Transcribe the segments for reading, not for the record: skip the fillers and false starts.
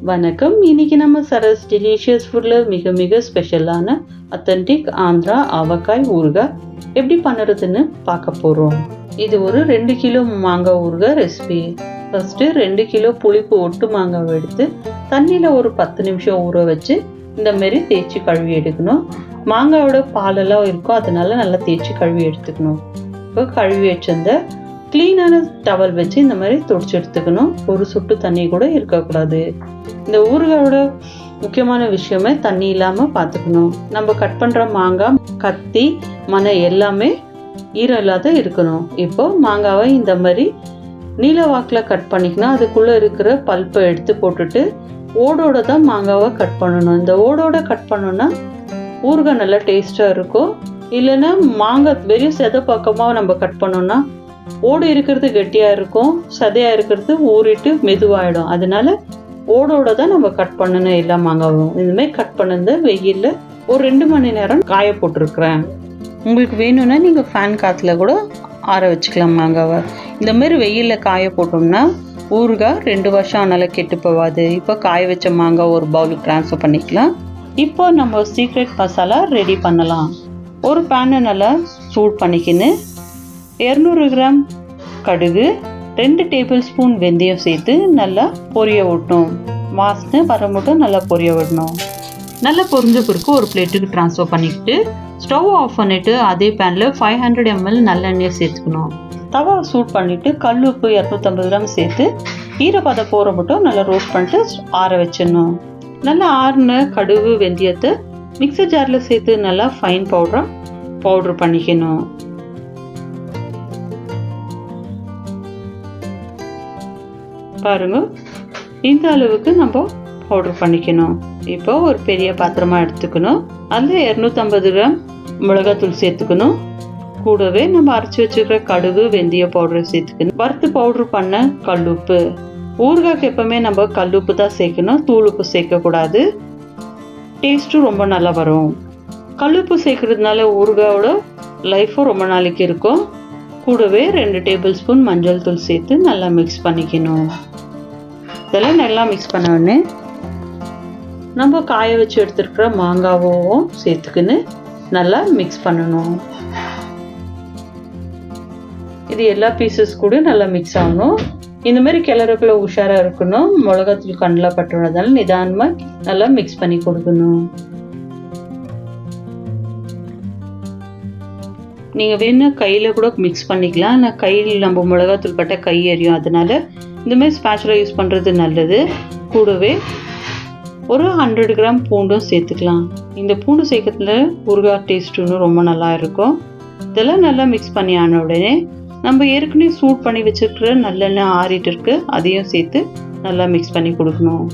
வணக்கம். இன்னைக்கு நம்ம சரஸ் டெலிஷியஸ் ஃபுட்ல மிக மிக ஸ்பெஷலான அத்தன்டிக் ஆந்திரா ஆவக்காய் ஊறுகாய் எப்படி பண்ணுறதுன்னு பார்க்க போகிறோம். இது ஒரு 2 கிலோ மாங்காய் ஊறுகாய் ரெசிபி. ஃபர்ஸ்ட்டு 2 கிலோ புளிப்பு ஒட்டு மாங்காவை எடுத்து தண்ணியில் ஒரு 10 நிமிஷம் ஊற வச்சு இந்த மாதிரி தேய்ச்சி கழுவி எடுக்கணும். மாங்காயோட பாலெல்லாம் இருக்கும், அதனால நல்லா தேய்ச்சி கழுவி எடுத்துக்கணும். இப்போ கழுவி வச்சிருந்த க்ளீனான டவல் வச்சு இந்த மாதிரி துடைச்சி எடுத்துக்கணும். ஒரு சொட்டு தண்ணி கூட இருக்கக்கூடாது. இந்த ஊறுகாயோட முக்கியமான விஷயமே தண்ணி இல்லாமல் பார்த்துக்கணும். நம்ம கட் பண்ணுற மாங்காய் கத்தி மனை எல்லாமே ஈரம் இல்லாத இருக்கணும். இப்போ மாங்காவை இந்த மாதிரி நீல வாக்கில் கட் பண்ணிக்கணும். அதுக்குள்ளே இருக்கிற பல்ப்பை எடுத்து போட்டுட்டு ஓடோட தான் மாங்காவை கட் பண்ணணும். இந்த ஓடோட கட் பண்ணோன்னா ஊறுகாய் நல்லா டேஸ்ட்டாக இருக்கும். இல்லைன்னா மாங்காய் வெறும் செதை பக்கமாக நம்ம கட் பண்ணோன்னா ஓடு இருக்கிறது கெட்டியாக இருக்கும், சதையாக இருக்கிறது ஊறிட்டு மெதுவாகிடும். அதனால ஓடோட தான் நம்ம கட் பண்ணணும் எல்லா மாங்காவும். இந்தமாதிரி கட் பண்ணது வெயிலில் ஒரு 2 மணி நேரம் காய போட்டிருக்கிறேன். உங்களுக்கு வேணும்னா நீங்கள் ஃபேன் காற்றுல கூட ஆற வச்சுக்கலாம் மாங்காவை. இந்த மாதிரி வெயிலில் காய போட்டோம்னா ஊறுகாய் 2 வருஷம் ஆனாலும் கெட்டு போகாது. இப்போ காய வச்ச மாங்காய் ஒரு பவுலுக்கு ட்ரான்ஸ்ஃபர் பண்ணிக்கலாம். இப்போ நம்ம சீக்ரெட் மசாலா ரெடி பண்ணலாம். ஒரு பேனை நல்லா சூட் பண்ணிக்கின்னு 200 கிராம் கடுகு, 2 டேபிள் ஸ்பூன் வெந்தயம் சேர்த்து நல்லா பொரிய விடணும். வாசனை வர மட்டும் நல்லா பொரிய விடணும். நல்லா பொரிஞ்ச பிறகு ஒரு பிளேட்டுக்கு ட்ரான்ஸ்ஃபர் பண்ணிக்கிட்டு ஸ்டவ் ஆஃப் பண்ணிவிட்டு அதே பேனில் 500 ml நல்லெண்ணெயை சேர்த்துக்கணும். தவா சூட் பண்ணிவிட்டு கல் உப்பு 250 கிராம் சேர்த்து ஈரப்பதம் போகிற மட்டும் நல்லா ரோஸ்ட் பண்ணிட்டு ஆற வச்சிடணும். நல்லா ஆறின கடுகு வெந்தயத்தை மிக்சர் ஜாரில் சேர்த்து நல்லா ஃபைன் பவுட்ரு பண்ணிக்கணும். பாருங்க, இந்த அளவுக்கு நம்ம பவுடர் பண்ணிக்கணும். இப்போ ஒரு பெரிய பாத்திரமா எடுத்துக்கணும். அதில் 250 கிராம் மிளகாத்தூள் சேர்த்துக்கணும். கூடவே நம்ம அரைச்சி வச்சுக்கிற கடுகு வெந்தய பவுடரை சேர்த்துக்கணும். வறுத்து பவுட்ரு பண்ண கல்லுப்பு. ஊறுகாய்க்கு எப்பவுமே நம்ம கல்லுப்பு தான் சேர்க்கணும், தூளுப்பு சேர்க்கக்கூடாது. டேஸ்ட்டும் ரொம்ப நல்லா வரும். கல்லுப்பு சேர்க்கறதுனால ஊறுகாயோட லைஃப்பும் ரொம்ப நாளைக்கு இருக்கும். கூடவே 2 டேபிள் ஸ்பூன் மஞ்சள் தூள் சேர்த்து நல்லா மிக்ஸ் பண்ணிக்கணும். இதெல்லாம் நல்லா மிக்ஸ் பண்ண உடனே நம்ம காய வச்சு எடுத்துருக்கிற மாங்காவும் சேர்த்துக்கின்னு நல்லா மிக்ஸ் பண்ணணும். இது எல்லா பீசஸ் கூட நல்லா மிக்ஸ் ஆகணும். இந்த மாதிரி கிளறக்குள்ள உஷாராக இருக்கணும். மிளகாத்தூள் கண்ணில் பட்டுறதால நிதானமாக நல்லா மிக்ஸ் பண்ணி கொடுக்கணும். நீங்கள் வேணும் கையில் கூட மிக்ஸ் பண்ணிக்கலாம். ஆனால் கையில் நம்ம மிளகாத்தூள் பட்ட கை எரியும், அதனால இந்தமாதிரி ஸ்பேச்சுலா யூஸ் பண்ணுறது நல்லது. கூடவே ஒரு 100 கிராம் பூண்டும் சேர்த்துக்கலாம். இந்த பூண்டு சேர்க்கறதுல ஊறுகாய் டேஸ்ட்டு ரொம்ப நல்லா இருக்கும். இதெல்லாம் நல்லா மிக்ஸ் பண்ணி ஆன உடனே நம்ம ஏற்கனவே சூட் பண்ணி வச்சுருக்கிற நல்லெண்ணெய் ஆறிட்டு இருக்கு, அதையும் சேர்த்து நல்லா மிக்ஸ் பண்ணி கொடுக்கணும்.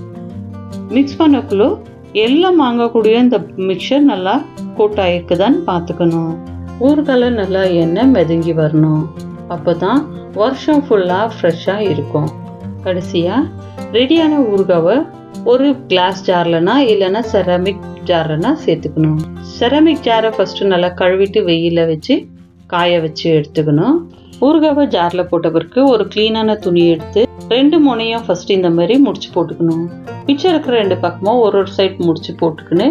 மிக்ஸ் பண்ணக்குள்ளே எல்லா மாங்காய் கூடயும் இந்த மிக்சர் நல்லா கோட் ஆகிருக்குதான்னு பார்த்துக்கணும். ஊறுகாயில் நல்லா எண்ணெய் மிதங்கி வரணும். அப்போ தான் வருஷம் ஃபுல்லாக ஃப்ரெஷ்ஷாக இருக்கும். கடைசியாக ரெடியான ஊறுகாவை ஒரு கிளாஸ் ஜார்லனா இல்லைன்னா செராமிக் ஜார்லனா சேர்த்துக்கணும். செராமிக் ஜாரை ஃபஸ்ட்டு நல்லா கழுவிட்டு வெயிலில் வச்சு காய வச்சு எடுத்துக்கணும். ஊறுகாவை ஜாரில் போட்ட பிறகு ஒரு க்ளீனான துணி எடுத்து 2 முனையும் ஃபஸ்ட்டு இந்த மாதிரி முடிச்சு போட்டுக்கணும். மிச்சம் இருக்கிற 2 பக்கமும் ஒரு சைட் முடிச்சு போட்டுக்கின்னு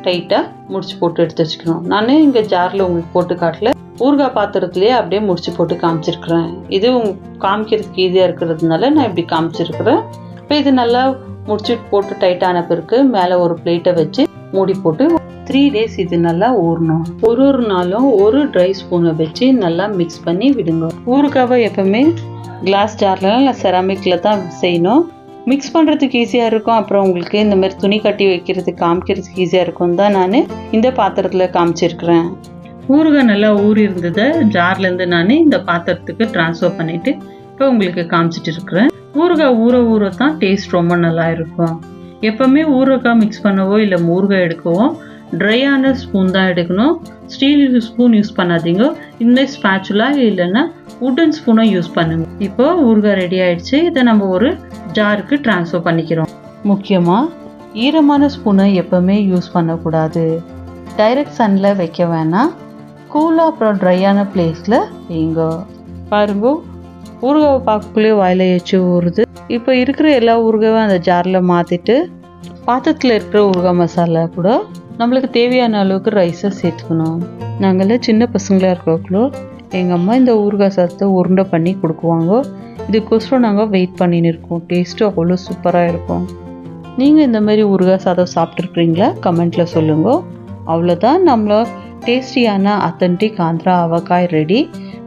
டைட்டாக முடிச்சு போட்டு எடுத்து வச்சுக்கணும். நான் இங்கே ஜாரில் உங்களுக்கு போட்டு காட்டல, ஊறுகாய் பாத்திரத்துலேயே அப்படியே முடிச்சு போட்டு காமிச்சிருக்கிறேன். இது காமிக்கிறதுக்கு ஈஸியாக இருக்கிறதுனால நான் இப்படி காமிச்சிருக்கிறேன். இப்போ இது நல்லா முடிச்சு போட்டு டைட்டான பிறகு மேலே ஒரு பிளேட்டை வச்சு மூடி போட்டு 3 days இது நல்லா ஊறணும். ஒரு நாளும் ஒரு ட்ரை ஸ்பூனை வச்சு நல்லா மிக்ஸ் பண்ணி விடுங்க. ஊறுகாவை எப்பவுமே கிளாஸ் ஜாரில் இல்லை செராமிக்கில் தான் செய்யணும். மிக்ஸ் பண்ணுறதுக்கு ஈஸியாக இருக்கும். அப்புறம் உங்களுக்கு இந்த மாதிரி துணி கட்டி வைக்கிறதுக்கு காமிக்கிறதுக்கு ஈஸியாக இருக்கும் தான் நான் இந்த பாத்திரத்தில் காமிச்சிருக்கிறேன். ஊறுகாய் நல்லா ஊறி இருந்ததை ஜார்லேருந்து நான் இந்த பாத்திரத்துக்கு ட்ரான்ஸ்ஃபர் பண்ணிவிட்டு இப்போ உங்களுக்கு காமிச்சிட்டு இருக்கிறேன். ஊறுகாய் ஊற தான் டேஸ்ட் ரொம்ப நல்லா இருக்கும். எப்போவுமே ஊறுகாய் மிக்ஸ் பண்ணவோ இல்லை ஊறுகாய் எடுக்கவோ ட்ரையான ஸ்பூன் தான் எடுக்கணும். ஸ்டீல் ஸ்பூன் யூஸ் பண்ணாதீங்க. இந்தமாதிரி ஸ்பேச்சுலா இல்லைன்னா உட்டன் ஸ்பூனை யூஸ் பண்ணுங்க. இப்போ ஊறுகாய் ரெடி ஆயிடுச்சு. இதை நம்ம ஒரு ஜாருக்கு ட்ரான்ஸ்ஃபர் பண்ணிக்கிறோம். முக்கியமாக ஈரமான ஸ்பூனை எப்போவுமே யூஸ் பண்ணக்கூடாது. டைரக்ட் சன்னில் வைக்க வேணாம். கூலாக அப்புறம் ட்ரையான பிளேஸில் வைங்க. பாருங்க, ஊறுகாய் பார்க்கக்குள்ளேயே வாயில எச்சு ஊறுது. இப்போ இருக்கிற எல்லா ஊறுகாயும் அந்த ஜாரில் மாற்றிட்டு பாத்திரத்தில் இருக்கிற ஊறுகாய் மசாலா கூட நம்மளுக்கு தேவையான அளவுக்கு ரைஸை சேர்த்துக்கணும். நாங்கள்லாம் சின்ன பசங்களாக இருக்கக்குள்ளோ எங்கள் அம்மா இந்த ஊறுகாய் சாதத்தை உருண்டை பண்ணி கொடுக்குவாங்க. இதுக்கோசரம் நாங்கள் வெயிட் பண்ணின்னு இருக்கோம். டேஸ்ட்டு அவ்வளோ சூப்பராக இருக்கும். நீங்கள் இந்த மாதிரி ஊறுகாய் சாதம் சாப்பிட்ருக்குறீங்களா? கமெண்ட்டில் சொல்லுங்க. அவ்வளோதான், நம்மள டேஸ்டியான authentic Andhra avakaya ready.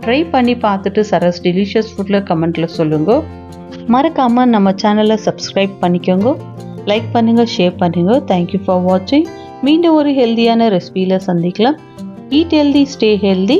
Try பண்ணி பார்த்துட்டு சரஸ் டெலிஷியஸ் ஃபுட்டில் கமெண்ட்டில் சொல்லுங்கள். மறக்காமல் நம்ம சேனலை சப்ஸ்கிரைப் பண்ணிக்கோங்க. லைக் பண்ணுங்கள், ஷேர் பண்ணுங்கள். தேங்க்யூ ஃபார் வாட்சிங். மீண்டும் ஒரு ஹெல்தியான ரெசிபியில் சந்திக்கலாம். Eat healthy, stay healthy.